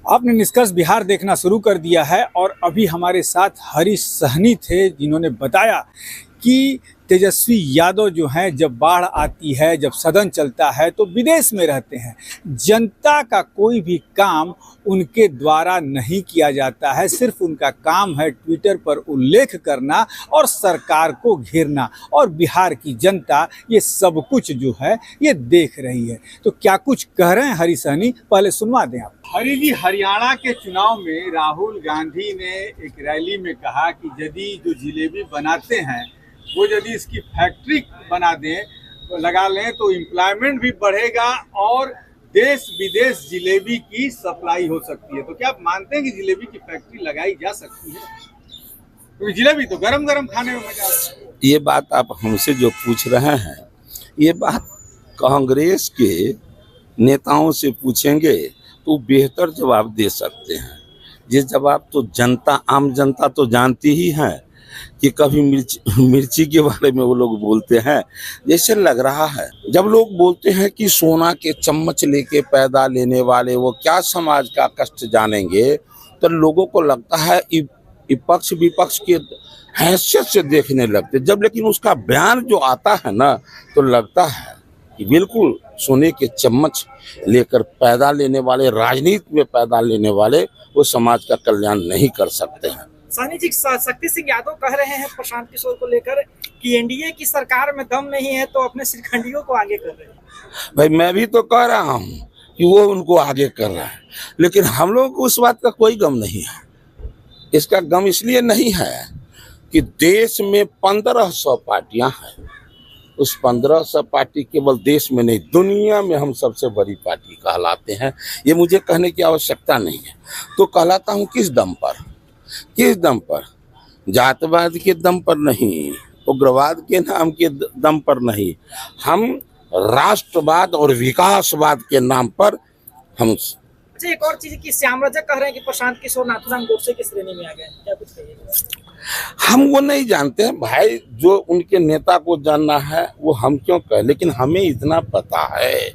आपने निष्कर्ष बिहार देखना शुरू कर दिया है और अभी हमारे साथ हरीश सहनी थे जिन्होंने बताया कि तेजस्वी यादव जो हैं जब बाढ़ आती है, जब सदन चलता है तो विदेश में रहते हैं। जनता का कोई भी काम उनके द्वारा नहीं किया जाता है, सिर्फ उनका काम है ट्विटर पर उल्लेख करना और सरकार को घेरना। और बिहार की जनता ये सब कुछ जो है ये देख रही है। तो क्या कुछ कह रहे हैं हरीश सहनी, पहले सुनवा दें आप। हरी जी, हरियाणा के चुनाव में राहुल गांधी ने एक रैली में कहा कि यदि जो जिलेबी बनाते हैं वो यदि इसकी फैक्ट्री बना दें, लगा लें तो एम्प्लॉयमेंट भी बढ़ेगा और देश विदेश जिलेबी की सप्लाई हो सकती है। तो क्या आप मानते हैं कि जिलेबी की फैक्ट्री लगाई जा सकती है? क्योंकि जिलेबी तो गरम गरम खाने में मजा आता है। ये बात आप हमसे जो पूछ रहे हैं, ये बात कांग्रेस के नेताओं से पूछेंगे तो बेहतर जवाब दे सकते हैं। ये जवाब तो जनता, आम जनता तो जानती ही है कि कभी मिर्ची के बारे में वो लोग बोलते हैं। जैसे लग रहा है जब लोग बोलते हैं कि सोना के चम्मच लेके पैदा लेने वाले वो क्या समाज का कष्ट जानेंगे, तो लोगों को लगता है पक्ष विपक्ष के हैसियत से देखने लगते। जब लेकिन उसका बयान जो आता है ना, तो लगता है कि बिल्कुल सोने के चम्मच लेकर पैदा लेने वाले, राजनीति में पैदा लेने वाले वो समाज का कल्याण नहीं कर सकते हैं। सहनी जी, शक्ति सिंह यादव कह रहे हैं प्रशांत किशोर को लेकर कि एनडीए की सरकार में दम नहीं है तो अपने श्रीखंडियों को आगे कर रहे हैं। भाई मैं भी तो कह रहा हूँ कि वो उनको आगे कर रहा है, लेकिन हम लोगों को उस बात का कोई गम नहीं है। इसका गम इसलिए नहीं है कि देश में 1500 पार्टियां हैं। उस 1500 पार्टी केवल देश में नहीं, दुनिया में हम सबसे बड़ी पार्टी कहलाते हैं। ये मुझे कहने की आवश्यकता नहीं है। तो कहलाता हूँ किस दम पर? किस दम पर? जातवाद के दम पर नहीं, उग्रवाद के नाम के दम पर नहीं, हम राष्ट्रवाद और विकासवाद के नाम पर हम। अच्छा, एक और चीज की श्याम रजक कह रहे हैं कि प्रशांत किशोर नाथुराम गोडसे की श्रेणी में आ गए, क्या कुछ कहिएगा? हम वो नहीं जानते हैं भाई, जो उनके नेता को जानना है वो हम क्यों कहें, लेकिन हमें इतना पता है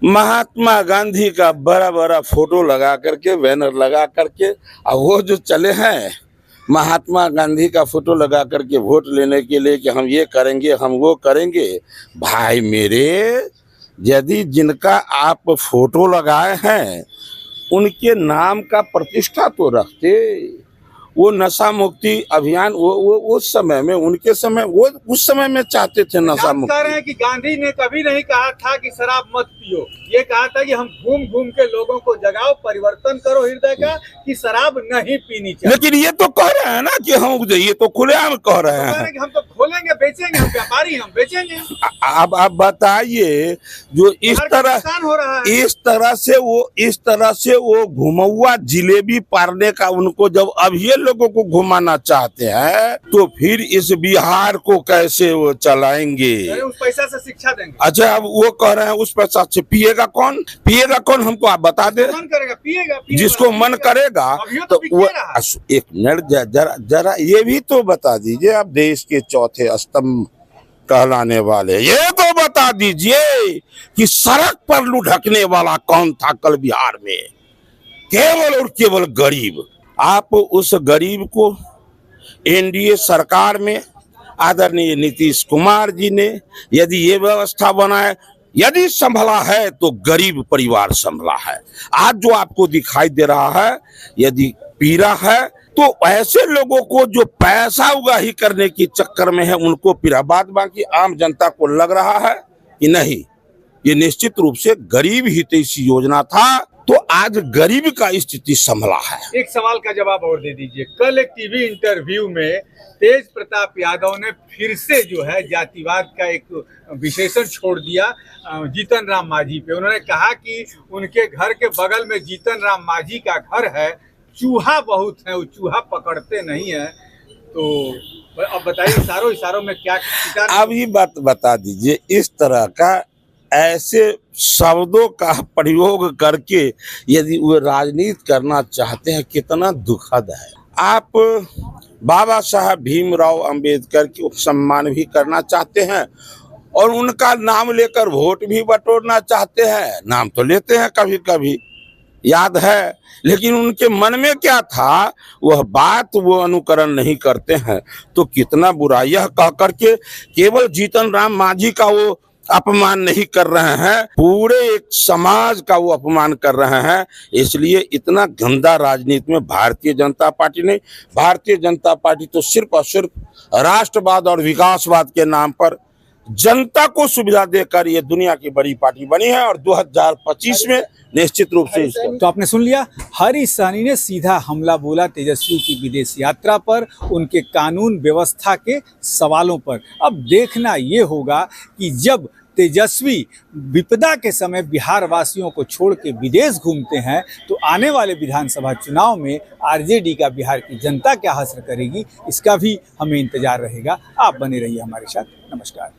महात्मा गांधी का बड़ा बड़ा फोटो लगा करके, बैनर लगा करके, और वो जो चले हैं महात्मा गांधी का फोटो लगा करके वोट लेने के लिए कि हम ये करेंगे, हम वो करेंगे। भाई मेरे, यदि जिनका आप फोटो लगाए हैं उनके नाम का प्रतिष्ठा तो रखते। वो नशा मुक्ति अभियान वो उस समय में, उनके समय, वो उस समय में चाहते थे नशा मुक्ति। कह रहे हैं कि गांधी ने कभी नहीं कहा था कि शराब मत पियो, ये कहा था कि हम घूम घूम के लोगों को जगाओ, परिवर्तन करो हृदय का, कि शराब नहीं पीनी चाहिए। लेकिन ये तो कह रहे हैं ना कि हम, ये तो खुलेआम कह रहे हैं कि हम तो खोलेंगे, बेचेंगे, हम व्यापारी, हम बेचेंगे। अब आप बताइए, जो इस तरह हो रहा है, इस तरह से वो घुमौआ जिलेबी पारने का उनको जब अब ये लोगों को घुमाना चाहते हैं, तो फिर इस बिहार को कैसे वो चलाएंगे? उस पैसा से शिक्षा देंगे। अच्छा, अब वो कह रहे हैं उस पैसा से पिएगा कौन? पिएगा कौन हमको आप बता दे। मन करेगा पिएगा, जिसको मन करेगा तो वो। एक मिनट, जरा ये भी तो बता दीजिए, आप देश के चौथे स्तंभ कहलाने वाले, ये तो बता दीजिए कि सड़क पर लुढ़कने वाला कौन था कल बिहार में? केवल और केवल गरीब। आप उस गरीब को एनडीए सरकार में आदरणीय नीतीश कुमार जी ने यदि ये व्यवस्था बनाए, यदि संभला है तो गरीब परिवार संभला है। आज जो आपको दिखाई दे रहा है, यदि पीड़ा है तो ऐसे लोगों को जो पैसा उगाही करने के चक्कर में है उनको पीड़ा। बाकी आम जनता को लग रहा है कि नहीं, ये निश्चित रूप से गरीब हितैषी योजना था, तो आज गरीब का स्थिति संभला है। एक सवाल का जवाब और दे दीजिए। कल एक टीवी इंटरव्यू में तेज प्रताप यादव ने फिर से जो है जातिवाद का एक विशेषण छोड़ दिया जीतन राम मांझी पे। उन्होंने कहा कि उनके घर के बगल में जीतन राम मांझी का घर है, चूहा बहुत है, वो चूहा पकड़ते नहीं है। तो अब बताइए इशारों में क्या? अब ये बात बता दीजिए, इस तरह का ऐसे शब्दों का प्रयोग करके यदि वो राजनीति करना चाहते हैं, कितना दुखद है। आप बाबा साहब भीमराव अंबेडकर की सम्मान भी करना चाहते हैं और उनका नाम लेकर वोट भी बटोरना चाहते हैं। नाम तो लेते हैं कभी कभी, याद है, लेकिन उनके मन में क्या था वह बात वो अनुकरण नहीं करते हैं। तो कितना बुरा, यह कह करके केवल जीतन राम मांझी का वो अपमान नहीं कर रहे हैं, पूरे एक समाज का वो अपमान कर रहे हैं। इसलिए इतना गंदा राजनीति में भारतीय जनता पार्टी नहीं, भारतीय जनता पार्टी तो सिर्फ और सिर्फ राष्ट्रवाद और विकासवाद के नाम पर जनता को सुविधा देकर ये दुनिया की बड़ी पार्टी बनी है और 2025 में निश्चित रूप से इसका। तो आपने सुन लिया, हरीश सहनी ने सीधा हमला बोला तेजस्वी की विदेश यात्रा पर, उनके कानून व्यवस्था के सवालों पर। अब देखना ये होगा कि जब तेजस्वी विपदा के समय बिहार वासियों को छोड़ के विदेश घूमते हैं तो आने वाले विधानसभा चुनाव में आरजेडी का बिहार की जनता क्या हासिल करेगी, इसका भी हमें इंतजार रहेगा। आप बने रहिए हमारे साथ। नमस्कार।